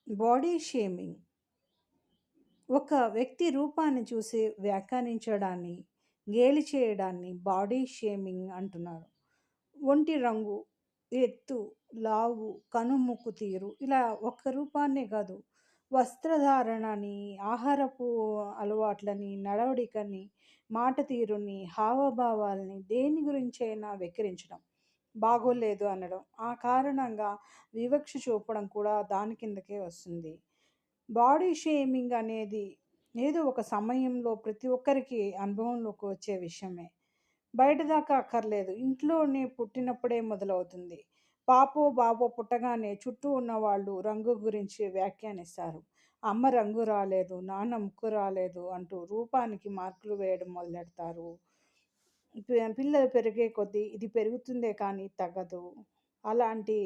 Body shaming ఒక వ్యక్తి రూపాన్ని చూసి వ్యాఖ్యానించడాన్ని, గేలి చేయడాన్ని బాడీ షేమింగ్ అంటున్నారు. ఒంటి రంగు, ఎత్తు, లావు, కనుముక్కు తీరు ఇలా ఒక్క రూపాన్నే కాదు, వస్త్రధారణని, ఆహారపు అలవాట్లని, నడవడికని, మాట తీరుని, హావభావాల్ని దేని గురించైనా వెక్కిరించడం, బాగోలేదు అనడం, ఆ కారణంగా వివక్ష చూపడం కూడా దాని కిందకే వస్తుంది. బాడీ షేమింగ్ అనేది ఏదో ఒక సమయంలో ప్రతి ఒక్కరికి అనుభవంలోకి వచ్చే విషయమే. బయట దాకా అక్కర్లేదు. ఇంట్లోనే పుట్టినప్పుడే మొదలవుతుంది. పాపో, బాబో పుట్టగానే చుట్టూ ఉన్నవాళ్ళు రంగు గురించి వ్యాఖ్యానిస్తారు. అమ్మ రంగు రాలేదు, నాన్న ముక్కు రాలేదు అంటూ రూపానికి మార్కులు వేయడం మొదలెడతారు. పిల్లలు పెరిగే కొద్దీ ఇది పెరుగుతుందే కానీ తగ్గదు. అలాంటి